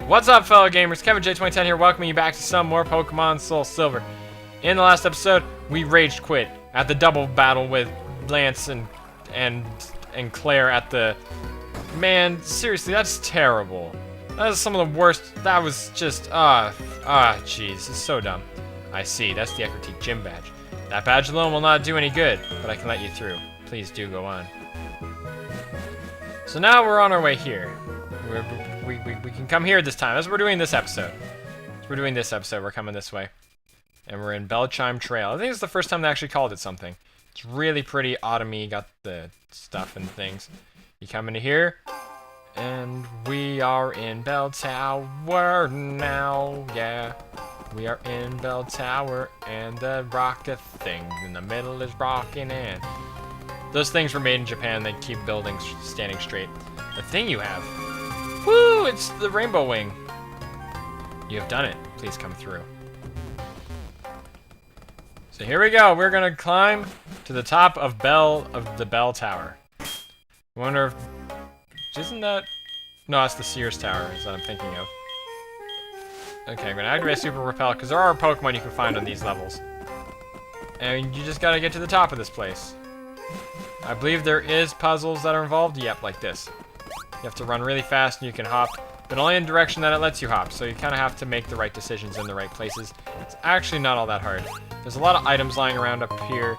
What's up, fellow gamers? Kevin J2010 here, welcoming you back to some more Pokemon SoulSilver. In the last episode, we rage quit at the double battle with Lance and Claire at the... Man, seriously, that's terrible. That is some of the worst. That was just, jeez, it's so dumb. I see, that's the Equity Gym badge. That badge alone will not do any good, but I can let you through. Please do go on. So now we're on our way here. We can come here this time, as we're doing this episode. We're coming this way. And we're in Bellchime Trail. I think it's the first time they actually called it something. It's really pretty autumny, got the stuff and things. You come into here, and we are in Bell Tower now, yeah. We are in Bell Tower, and the rocket thing in the middle is rocking in. Those things were made in Japan, they keep buildings standing straight. The thing you have, woo, it's the Rainbow Wing. You have done it, please come through. So here we go, we're gonna climb to the top of the Bell Tower. I wonder if, isn't that, no, that's the Sears Tower, is what I'm thinking of. Okay, I'm gonna activate Super Repel, because there are Pokemon you can find on these levels. And you just gotta get to the top of this place. I believe there is puzzles that are involved, yep, like this. You have to run really fast and you can hop, but only in the direction that it lets you hop, so you kind of have to make the right decisions in the right places. It's actually not all that hard. There's a lot of items lying around up here,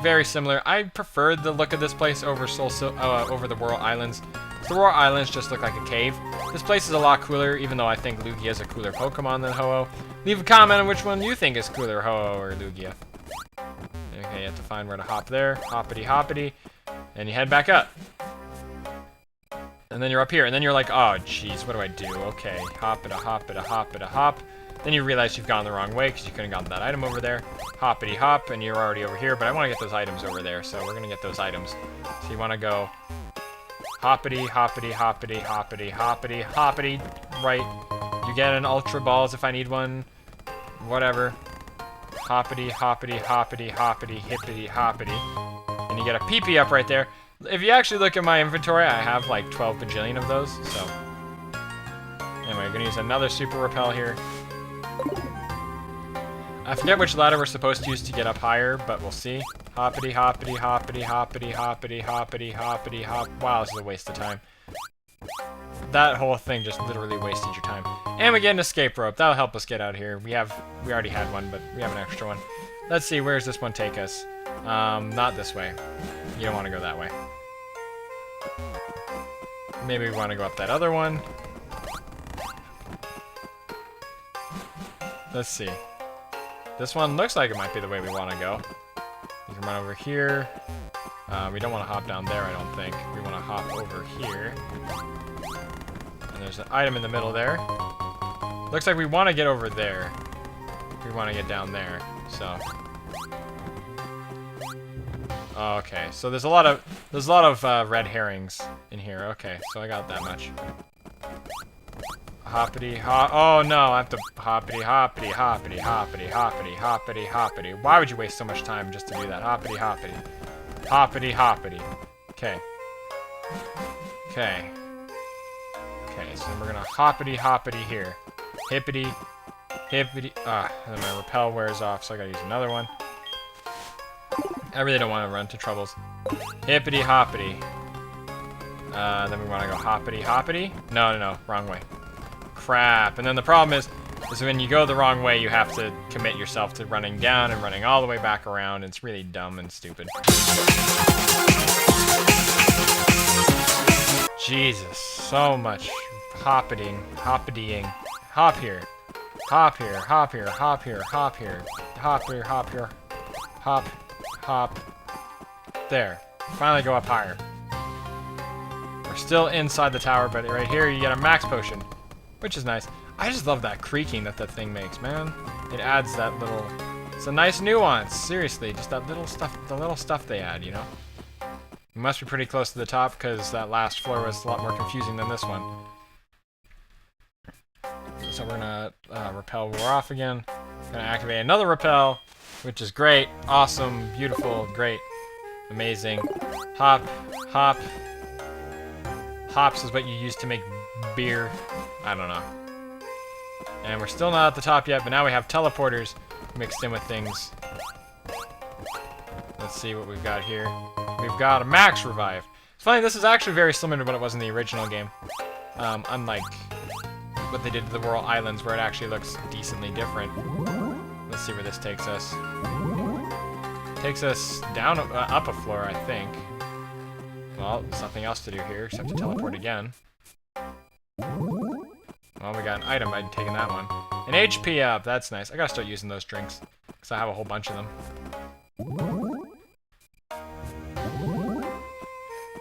very similar. I prefer the look of this place over over the Whirl Islands. The Whirl Islands just look like a cave. This place is a lot cooler, even though I think Lugia is a cooler Pokemon than Ho-Oh. Leave a comment on which one you think is cooler, Ho-Oh or Lugia. Okay, you have to find where to hop there. Hoppity hoppity. And you head back up. And then you're up here, and then you're like, oh jeez, what do I do? Okay, hop it a hop it a hop it a hop. Then you realize you've gone the wrong way because you couldn't have gotten that item over there. Hoppity hop, and you're already over here, but I want to get those items over there, so we're gonna get those items. So you want to go hoppity hoppity hoppity hoppity hoppity hoppity right. You get an Ultra Balls if I need one. Whatever. Hoppity hoppity hoppity hoppity hippity hoppity. And you get a PP up right there. If you actually look at my inventory, I have like 12 bajillion of those, so. Anyway, I'm gonna use another Super Repel here. I forget which ladder we're supposed to use to get up higher, but we'll see. Hoppity hoppity hoppity hoppity hoppity hoppity hoppity hop. Wow, this is a waste of time. That whole thing just literally wasted your time. And we get an escape rope. That'll help us get out of here. We already had one, but we have an extra one. Let's see, where does this one take us? Not this way. You don't want to go that way. Maybe we want to go up that other one. Let's see. This one looks like it might be the way we want to go. We can run over here. We don't want to hop down there, I don't think. We want to hop over here. And there's an item in the middle there. Looks like we want to get over there. We want to get down there, so. Okay, so there's a lot of red herrings in here. Okay, so I got that much. Hoppity hop. Oh no, I have to hoppity hoppity hoppity hoppity hoppity hoppity hoppity. Why would you waste so much time just to do that? Hoppity hoppity. Hoppity hoppity. Okay. Okay. Okay, so we're gonna hoppity hoppity here. Hippity. Hippity. And then my repel wears off, so I gotta use another one. I really don't want to run into troubles. Hippity hoppity. Then we want to go hoppity hoppity. No, wrong way. Crap. And then the problem is when you go the wrong way, you have to commit yourself to running down and running all the way back around. It's really dumb and stupid. Jesus, so much hoppitying. Hop here. Hop here, hop here, hop here, hop here. Hop here, hop here. Hop. Hop. There. Finally go up higher. We're still inside the tower, but right here you get a max potion, which is nice. I just love that creaking that thing makes, man. It adds that little... It's a nice nuance, seriously. Just that little stuff, the little stuff they add, you know? We must be pretty close to the top, because that last floor was a lot more confusing than this one. So we're gonna repel war off again. Gonna activate another repel, which is great, awesome, beautiful, great, amazing. Hop, hop. Hops is what you use to make beer. I don't know. And we're still not at the top yet, but now we have teleporters mixed in with things. Let's see what we've got here. We've got a max revive. It's funny, this is actually very similar to what it was in the original game. Unlike what they did to the Whirl Islands, where it actually looks decently different. Let's see where this takes us. Takes us down, up a floor, I think. Well, there's nothing else to do here except to teleport again. Well, we got an item. I'd taken that one. An HP up. That's nice. I gotta start using those drinks because I have a whole bunch of them.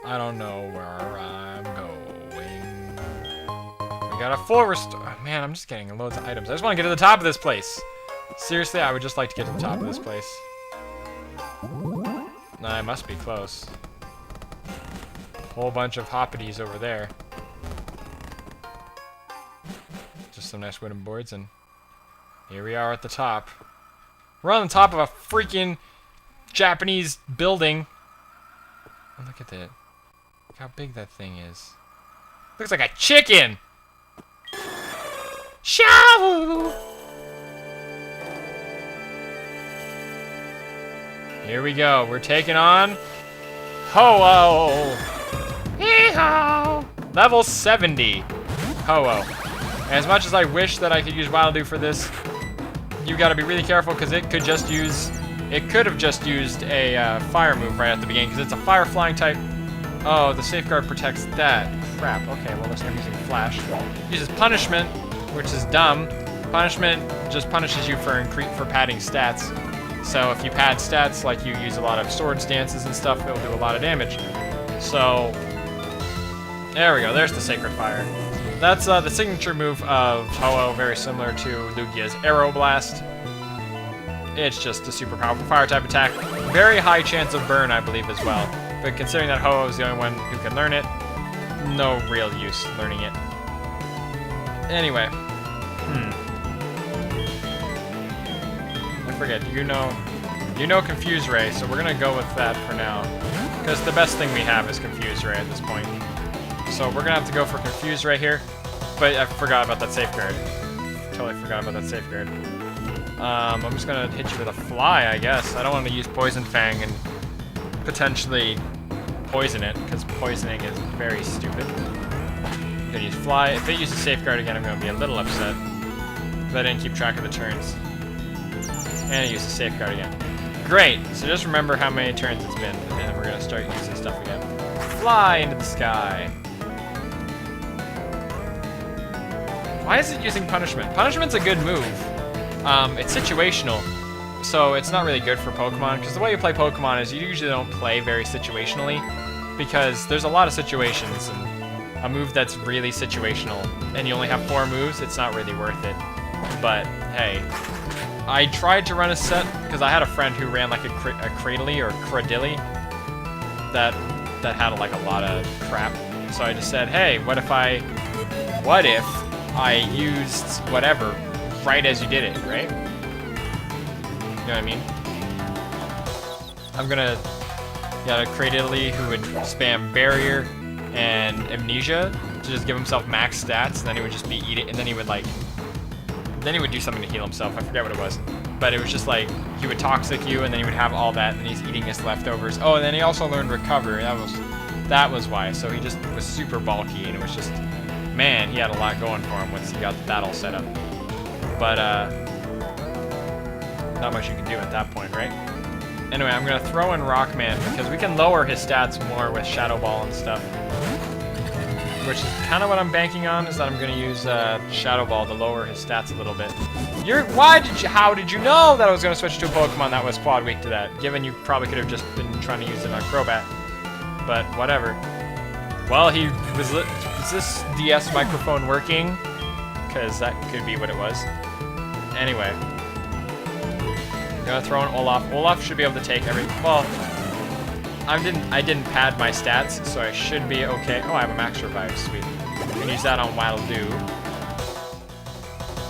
I don't know where I'm going. We got a full restore. Oh, man, I'm just getting loads of items. I just want to get to the top of this place. Seriously, I would just like to get to the top of this place. Nah, I must be close. Whole bunch of hoppities over there. Just some nice wooden boards, and here we are at the top. We're on the top of a freaking Japanese building. Oh, look at that. Look how big that thing is. Looks like a chicken! Shoo! Here we go. We're taking on Ho-Oh! Hee-haw! Level 70. Ho-Oh. As much as I wish that I could use Wild-Do for this, you gotta be really careful because it could have just used a fire move right at the beginning because it's a fire flying type. Oh, the safeguard protects that. Crap. Okay, well, let's start using flash. It uses punishment, which is dumb. Punishment just punishes you for padding stats. So if you pad stats, like you use a lot of sword stances and stuff, it'll do a lot of damage. So there we go. There's the Sacred Fire. That's the signature move of Ho-Oh, very similar to Lugia's Arrow Blast. It's just a super powerful fire type attack. Very high chance of burn, I believe, as well. But considering that Ho-Oh is the only one who can learn it, no real use learning it. Anyway. I forget, you know Confuse Ray, so we're gonna go with that for now. Because the best thing we have is Confuse Ray at this point. So we're gonna have to go for Confuse Ray here. But I forgot about that safeguard. Totally forgot about that safeguard. I'm just gonna hit you with a fly, I guess. I don't want to use Poison Fang and potentially poison it, because poisoning is very stupid. I'm gonna use fly. If it uses safeguard again, I'm gonna be a little upset. Because I didn't keep track of the turns. And it uses safeguard again. Great! So just remember how many turns it's been, and then we're gonna start using stuff again. Fly into the sky. Why is it using punishment? Punishment's a good move. It's situational, so it's not really good for Pokemon, because the way you play Pokemon is you usually don't play very situationally, because there's a lot of situations, and a move that's really situational, and you only have 4 moves, it's not really worth it. But, hey, I tried to run a set, because I had a friend who ran like a Cradily or Cradilly that had like a lot of crap, so I just said, hey, what if I used whatever right as you did it, right? You know what I mean? I'm gonna got a Cradily who would spam Barrier and Amnesia to just give himself max stats, and then he would just be eating, and then he would do something to heal himself. I forget what it was, but it was just like he would toxic you, and then he would have all that, and then he's eating his leftovers. Oh, and then he also learned Recover. That was why. So he just was super bulky, and it was just, man, he had a lot going for him once he got that all set up. But, not much you can do at that point, right? Anyway, I'm gonna throw in Rockman, because we can lower his stats more with Shadow Ball and stuff. Which is kind of what I'm banking on, is that I'm gonna use, Shadow Ball to lower his stats a little bit. How did you know that I was gonna switch to a Pokemon that was quad weak to that? Given you probably could have just been trying to use it on Crobat. But, whatever. Well, is this DS microphone working? Because that could be what it was. Anyway. I'm gonna throw in Olaf. Olaf should be able to take well, I didn't pad my stats, so I should be okay. Oh, I have a max revive, sweet. I can use that on Wild-Do.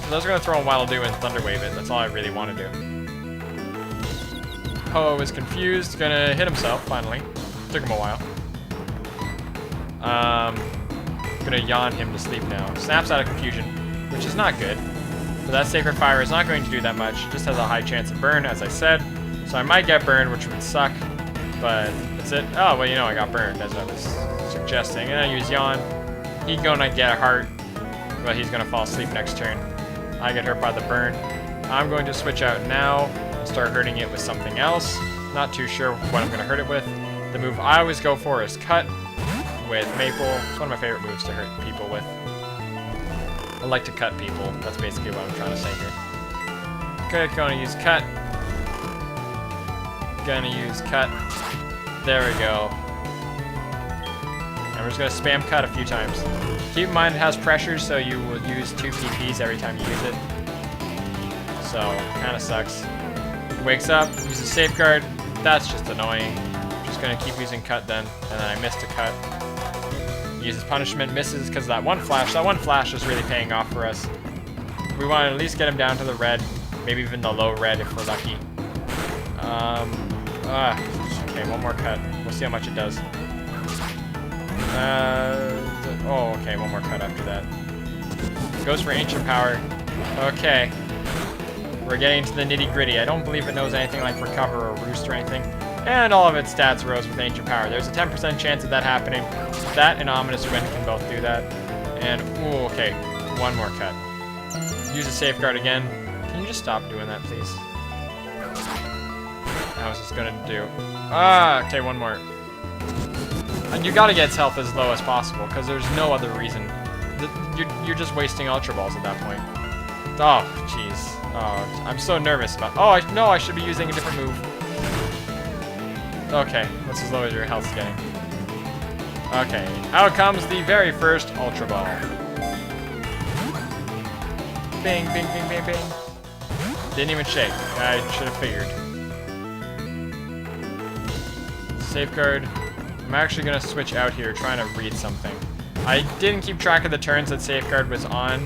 So I was gonna throw in Wild-Do and Thunder Wave it. That's all I really want to do. Ho is confused, gonna hit himself, finally. Took him a while. Gonna yawn him to sleep now. Snaps out of confusion, which is not good. So that Sacred Fire is not going to do that much. It just has a high chance of burn, as I said. So I might get burned, which would suck. But that's it. Oh, well, you know I got burned, as I was suggesting. And I use Yawn. He's gonna get a heart, but he's gonna fall asleep next turn. I get hurt by the burn. I'm going to switch out now and start hurting it with something else. Not too sure what I'm gonna hurt it with. The move I always go for is Cut with Maple. It's one of my favorite moves to hurt people with. I like to cut people. That's basically what I'm trying to say here. Okay, gonna use Cut. Gonna use Cut. There we go. And we're just gonna spam Cut a few times. Keep in mind it has pressure, so you will use 2 PPs every time you use it. So, kinda sucks. He wakes up, uses Safeguard. That's just annoying. Just gonna keep using Cut then, and then I missed a Cut. Uses Punishment, misses because of that one flash. That one flash is really paying off for us. We want to at least get him down to the red, maybe even the low red if we're lucky. Okay, one more Cut. We'll see how much it does. Oh, okay, one more Cut after that. Goes for Ancient Power. Okay. We're getting into the nitty-gritty. I don't believe it knows anything like Recover or Roost or anything. And all of its stats rose with Ancient Power. There's a 10% chance of that happening. That and Ominous Wind can both do that. And, ooh, okay. One more Cut. Use a Safeguard again. Can you just stop doing that, please? I was just gonna do... okay, one more. And you gotta get its health as low as possible, because there's no other reason. You're just wasting Ultra Balls at that point. Oh, jeez. Oh, I'm so nervous about... Oh, no, I should be using a different move. Okay, that's as low as your health's getting. Okay, out comes the very first Ultra Ball. Bing, bing, bing, bing, bing. Didn't even shake. I should have figured. Safeguard. I'm actually going to switch out here, trying to read something. I didn't keep track of the turns that Safeguard was on,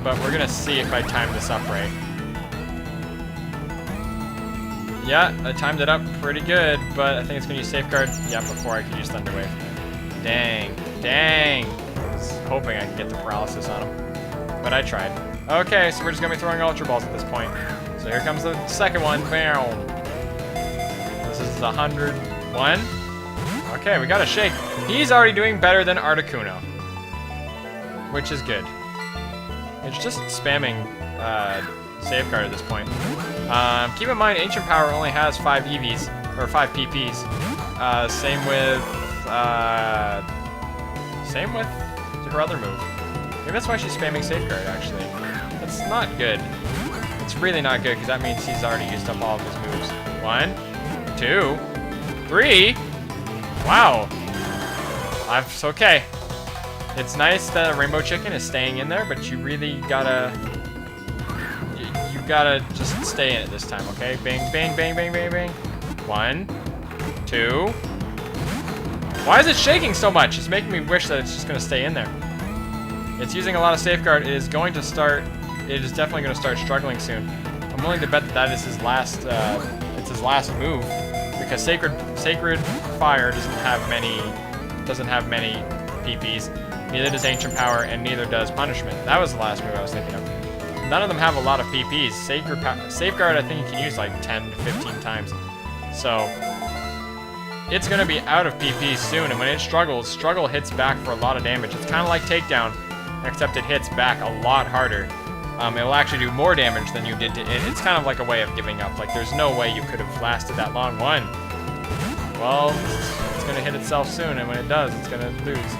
but we're going to see if I timed this up right. Yeah, I timed it up pretty good, but I think it's going to use Safeguard. Yeah, before I could use Thunder Wave. Dang. Dang. I was hoping I could get the paralysis on him, but I tried. Okay, so we're just going to be throwing Ultra Balls at this point. So here comes the second one. Bam. This is 101. Okay, we got a shake. He's already doing better than Articuno, which is good. It's just spamming Safeguard at this point. Keep in mind, Ancient Power only has 5 EVs, or 5 PPs. Same with her other move. Maybe that's why she's spamming Safeguard, actually. That's not good. It's really not good, because that means he's already used up all of his moves. 1, 2, 3. Wow. It's okay. It's nice that a Rainbow Chicken is staying in there, but you really gotta... You gotta just stay in it this time, okay? Bang, bang, bang, bang, bang, bang. 1, 2. Why is it shaking so much? It's making me wish that it's just gonna stay in there. It's using a lot of Safeguard. It is going to start... It is definitely going to start struggling soon. I'm willing to bet that that is his last... it's his last move. Because Sacred Fire doesn't have many PPs. Neither does Ancient Power, and neither does Punishment. That was the last move I was thinking of. None of them have a lot of PPs. Safeguard, I think you can use like 10 to 15 times. So it's going to be out of PPs soon, and when it struggles, Struggle hits back for a lot of damage. It's kind of like Takedown, except it hits back a lot harder. It will actually do more damage than you did to it. It's kind of like a way of giving up. Like, there's no way you could have lasted that long. 1. Well, it's going to hit itself soon, and when it does, it's going to lose.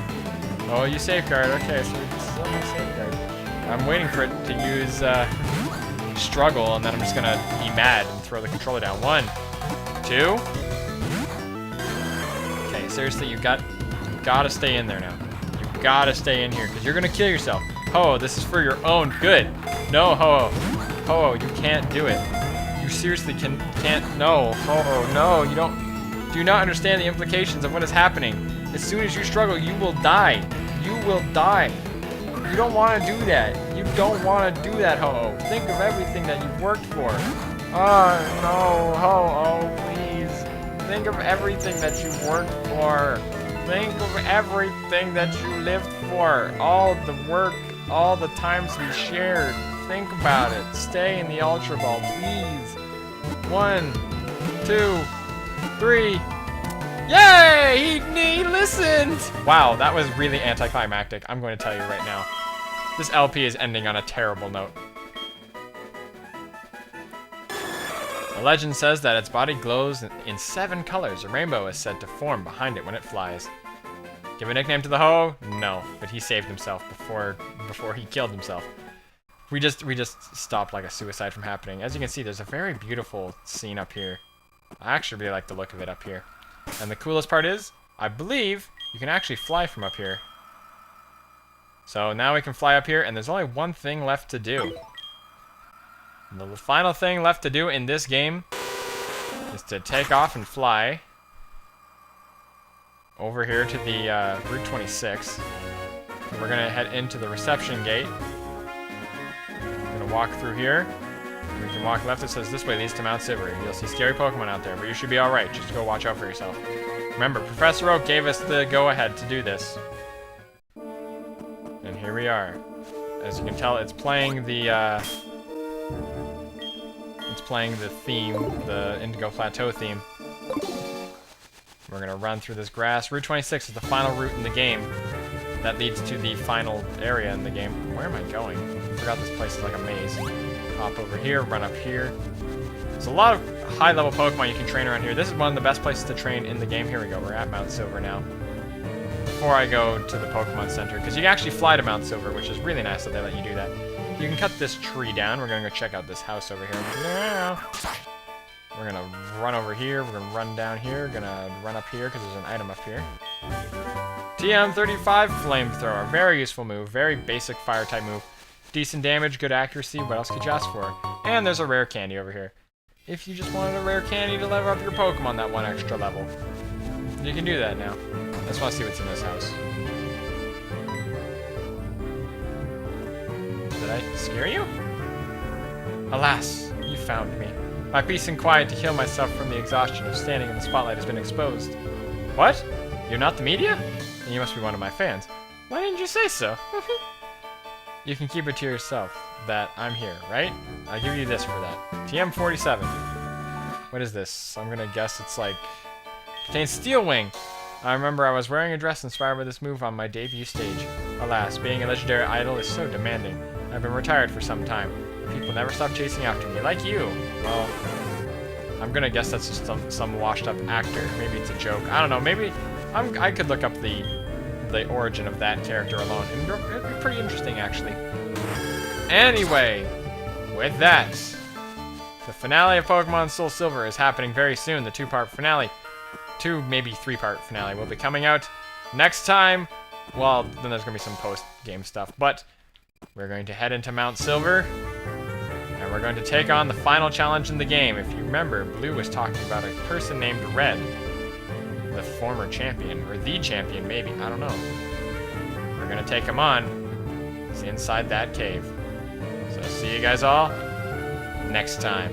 Oh, you Safeguard. Okay, so we still have Safeguard. I'm waiting for it to use Struggle, and then I'm just going to be mad and throw the controller down. 1, 2. Okay, seriously, you gotta stay in there now. You gotta stay in here, because you're going to kill yourself. Ho, this is for your own good. No, Ho. Ho, you can't do it. You seriously can't. No, Ho, no, you do not understand the implications of what is happening. As soon as you struggle, you will die. You will die. You don't want to do that. You don't want to do that, Ho. Think of everything that you've worked for. Oh, no, Ho, oh, please. Think of everything that you've worked for. Think of everything that you lived for. All the work all the times we shared. Think about it. Stay in the Ultra Ball, please. 1, 2, 3. Yay! He listened! Wow, that was really anticlimactic. I'm going to tell you right now. This LP is ending on a terrible note. The legend says that its body glows in 7 colors. A rainbow is said to form behind it when it flies. Give a nickname to the hoe? No, but he saved himself before he killed himself. We just stopped like a suicide from happening. As you can see, there's a very beautiful scene up here. I actually really like the look of it up here. And the coolest part is, I believe you can actually fly from up here. So now we can fly up here, and there's only one thing left to do. And the final thing left to do in this game is to take off and fly over here to the Route 26. And we're gonna head into the reception gate. We're gonna walk through here. We can walk left. It says this way leads to Mount Silver. You'll see scary Pokemon out there, but you should be alright. Just go watch out for yourself. Remember, Professor Oak gave us the go-ahead to do this. And here we are. As you can tell, it's playing the theme, the Indigo Plateau theme. We're gonna run through this grass. Route 26 is the final route in the game. That leads to the final area in the game. Where am I going? I forgot this place is like a maze. Hop over here, run up here. There's a lot of high-level Pokemon you can train around here. This is one of the best places to train in the game. Here we go, we're at Mount Silver now. Before I go to the Pokemon Center, because you can actually fly to Mount Silver, which is really nice that they let you do that. You can cut this tree down. We're gonna go check out this house over here. We're gonna run over here, we're gonna run down here, gonna run up here, because there's an item up here. TM35 Flamethrower, very useful move, very basic fire-type move. Decent damage, good accuracy, what else could you ask for? And there's a rare candy over here. If you just wanted a rare candy to level up your Pokemon that one extra level, you can do that now. I just want to see what's in this house. Did I scare you? Alas, you found me. My peace and quiet to heal myself from the exhaustion of standing in the spotlight has been exposed. What? You're not the media? Then you must be one of my fans. Why didn't you say so? You can keep it to yourself that I'm here, right? I'll give you this for that. TM47. What is this? I'm gonna guess it's like... Contains Steel Wing. I remember I was wearing a dress inspired by this move on my debut stage. Alas, being a legendary idol is so demanding. I've been retired for some time. People never stop chasing after me, like you. Well, I'm gonna guess that's just some washed-up actor. Maybe it's a joke. I don't know. Maybe I could look up the origin of that character alone. It'd be pretty interesting, actually. Anyway, with that, the finale of Pokemon SoulSilver is happening very soon. The 2-part finale, maybe 3-part finale will be coming out next time. Well, then there's gonna be some post-game stuff, but we're going to head into Mount Silver, and we're going to take on the final challenge in the game. If you remember, Blue was talking about a person named Red, the former champion, or the champion, maybe, I don't know. We're gonna take him on. He's inside that cave. So see you guys all next time.